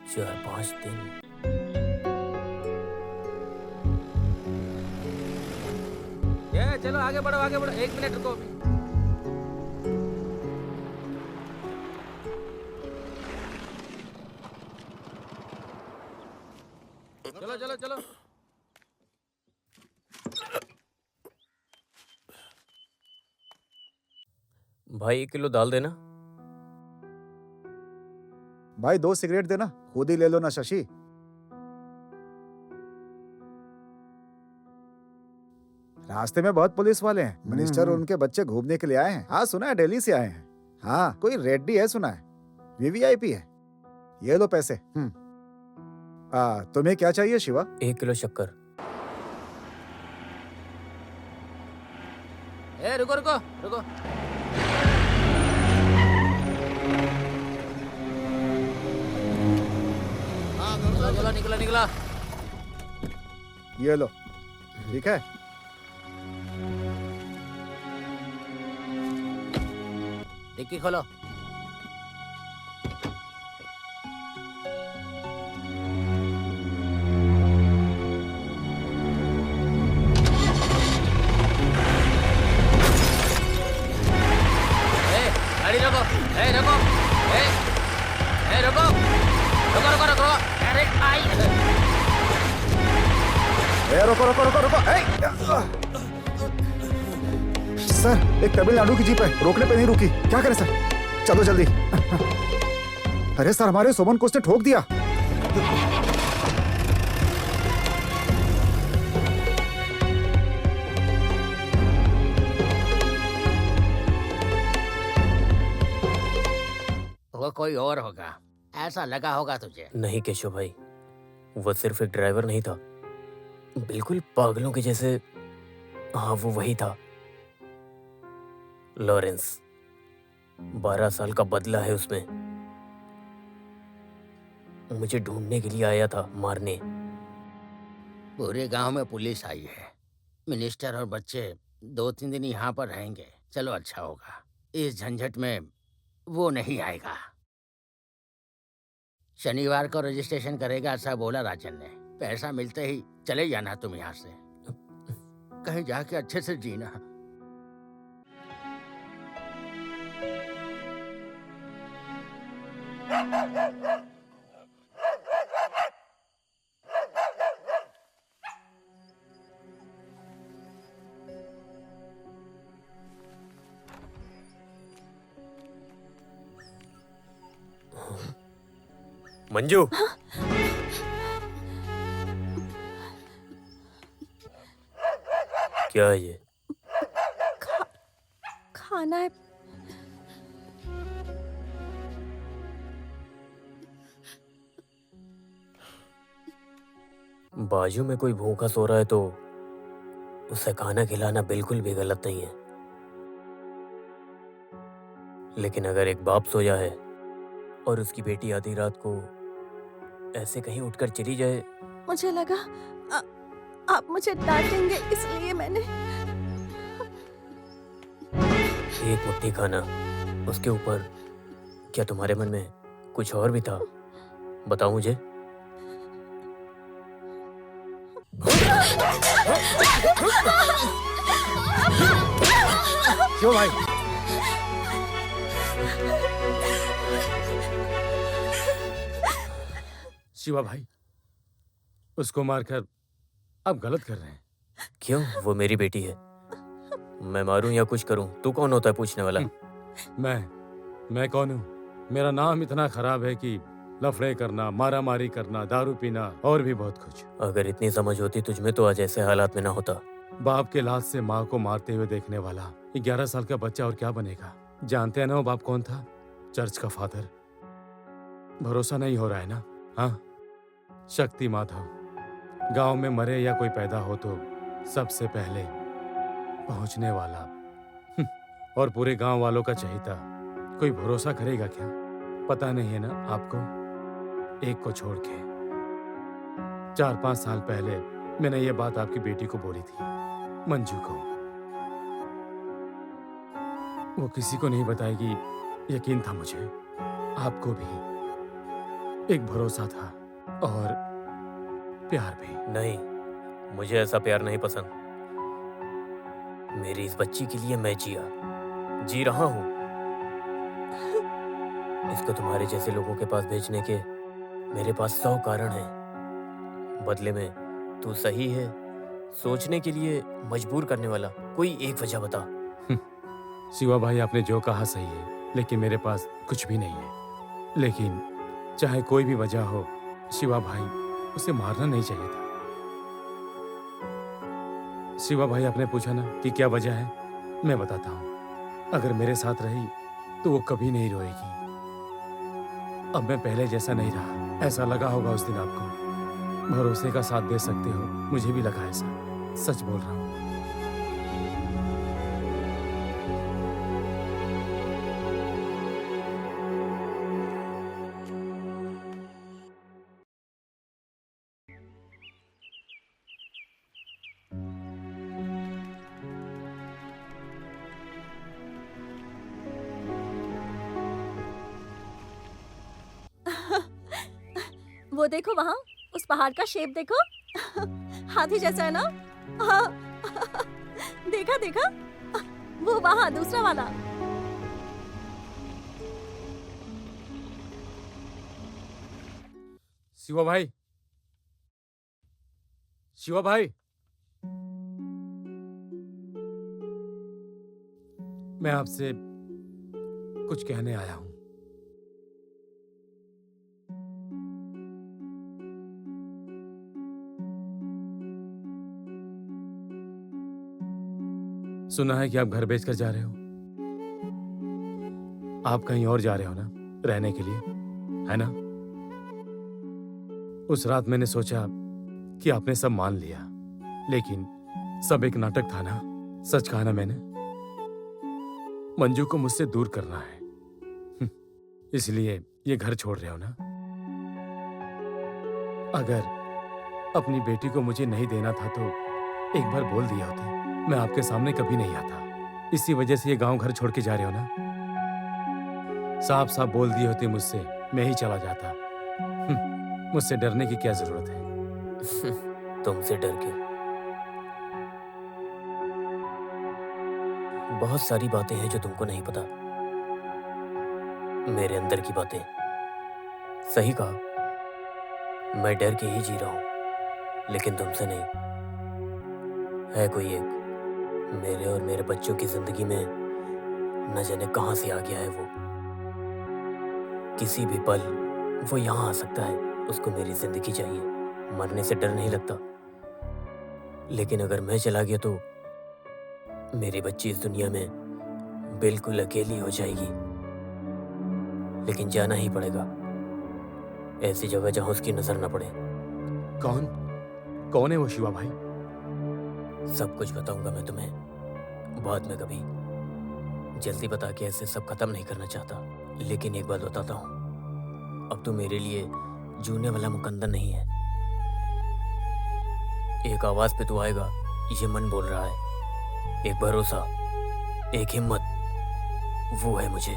4-5 दिन। ये चलो आगे बढ़ो आगे बढ़ो, 1 मिनट रुको अभी। चलो चलो चलो। भाई 1 किलो दाल देना। भाई 2 सिगरेट देना, खुद ही ले लो ना शशि। रास्ते में बहुत पुलिस वाले हैं, मिनिस्टर और उनके बच्चे घूमने के लिए आए हैं। हाँ सुना है दिल्ली से आए हैं। हाँ कोई रेड्डी है सुना है, वीवीआईपी है। ये लो पैसे। तुम्हें क्या चाहिए शिवा? 1 किलो शक्कर। ए रुको रुको रुको। चलो चलो निकला निकला। ये लो, ठीक है। डिक्की खोलो। गाड़ी रोको। रोको। रोको रोको रोको रोको। अरे आई। रुको रुको रुको रुको। सर एक तमिलनाडु की जीप है, रोकने पे नहीं रुकी, क्या करें सर? चलो जल्दी। अरे सर हमारे सोमन को उसने ठोक दिया। वो कोई और होगा, ऐसा लगा होगा तुझे। नहीं केशव भाई, वो सिर्फ एक ड्राइवर नहीं था, बिल्कुल पागलों के जैसे। हाँ वो वही था, लॉरेंस। 12 साल का बदला है उसमें। मुझे ढूंढने के लिए आया था, मारने। पूरे गांव में पुलिस आई है, मिनिस्टर और बच्चे 2-3 दिन यहाँ पर रहेंगे। चलो अच्छा होगा, इस झंझट में वो नहीं आएगा। शनिवार को रजिस्ट्रेशन करेगा ऐसा बोला राजन ने। पैसा मिलते ही चले जाना तुम यहाँ से, कहीं जाके अच्छे से जीना। मंजू, क्या है ये? खाना है। बाजू में कोई भूखा सो रहा है तो उसे खाना खिलाना बिल्कुल भी गलत नहीं है, लेकिन अगर एक बाप सोया है और उसकी बेटी आधी रात को ऐसे कहीं उठकर चली जाए। मुझे लगा आप मुझे डांटेंगे, इसलिए मैंने। एक मुट्ठी खाना, उसके ऊपर क्या तुम्हारे मन में कुछ और भी था? बताओ मुझे। क्यों भाई? शिवा भाई, उसको मारकर आप गलत कर रहे हैं। क्यों? वो मेरी बेटी है, मैं मारूं या कुछ करूं? तू कौन होता है पूछने वाला? मैं कौन हूँ? मेरा नाम इतना खराब है कि लफड़े करना, मारा मारी करना, दारू पीना और भी बहुत कुछ। अगर इतनी समझ होती तुझमें तो आज ऐसे हालात में ना होता। बाप के लात से माँ को मारते हुए देखने वाला 11 साल का बच्चा और क्या बनेगा? जानते हैं ना वो बाप कौन था? चर्च का फादर। भरोसा नहीं हो रहा है ना? हाँ, शक्ति माधव। गांव में मरे या कोई पैदा हो तो सबसे पहले पहुंचने वाला और पूरे गांव वालों का चहेता। कोई भरोसा करेगा क्या? पता नहीं है ना आपको? एक को छोड़ के 4-5 साल पहले मैंने ये बात आपकी बेटी को बोली थी, मंजू को। वो किसी को नहीं बताएगी, यकीन था मुझे, आपको भी। एक भरोसा था और प्यार भी। नहीं, मुझे ऐसा प्यार नहीं पसंद। मेरी इस बच्ची के लिए मैं जी रहा हूँ। इसको तुम्हारे जैसे लोगों के पास भेजने के मेरे पास 100 कारण हैं। बदले में तू सही है सोचने के लिए मजबूर करने वाला कोई एक वजह बता। शिवा भाई, आपने जो कहा सही है, लेकिन मेरे पास कुछ भी नहीं है। लेकिन चाहे कोई भी वजह हो, शिवा भाई, उसे मारना नहीं चाहिए था। शिवा भाई, आपने पूछा ना कि क्या वजह है, मैं बताता हूँ। अगर मेरे साथ रही तो वो कभी नहीं रोएगी। अब मैं पहले जैसा नहीं रहा। ऐसा लगा होगा उस दिन आपको। भरोसे का साथ दे सकते हो, मुझे भी लगा ऐसा। सच बोल रहा हूँ। वो देखो वहाँ, उस पहाड़ का शेप देखो। हाथी जैसा है ना? हाँ। देखा देखा? वो वहाँ दूसरा वाला। शिवा भाई, शिवा भाई, मैं आपसे कुछ कहने आया हूं। सुना है कि आप घर बेचकर जा रहे हो। आप कहीं और जा रहे हो ना, रहने के लिए, है ना? उस रात मैंने सोचा कि आपने सब मान लिया, लेकिन सब एक नाटक था ना। सच कहा ना मैंने। मंजू को मुझसे दूर करना है, इसलिए ये घर छोड़ रहे हो ना। अगर अपनी बेटी को मुझे नहीं देना था तो एक बार बोल दिया होता। मैं आपके सामने कभी नहीं आता। इसी वजह से ये गांव घर छोड़ के जा रहे हो ना। साफ साफ बोल दिए होते मुझसे, मैं ही चला जाता। मुझसे डरने की क्या जरूरत है? तुमसे डर के बहुत सारी बातें हैं जो तुमको नहीं पता। मेरे अंदर की बातें। सही कहा, मैं डर के ही जी रहा हूं, लेकिन तुमसे नहीं। है कोई एक मेरे और मेरे बच्चों की जिंदगी में, न जाने कहां से आ गया है वो। किसी भी पल वो यहां आ सकता है। उसको मेरी जिंदगी चाहिए। मरने से डर नहीं लगता, लेकिन अगर मैं चला गया तो मेरी बच्ची इस दुनिया में बिल्कुल अकेली हो जाएगी। लेकिन जाना ही पड़ेगा, ऐसी जगह जहां उसकी नजर न पड़े। कौन है वो शिवा भाई? सब कुछ बताऊंगा मैं तुम्हें बाद में कभी। जल्दी बता के ऐसे सब खत्म नहीं करना चाहता, लेकिन एक बात बताता हूँ, अब तो मेरे लिए जूने वाला मुकंदर नहीं है। एक आवाज पे तू आएगा, ये मन बोल रहा है। एक भरोसा, एक हिम्मत, वो है मुझे।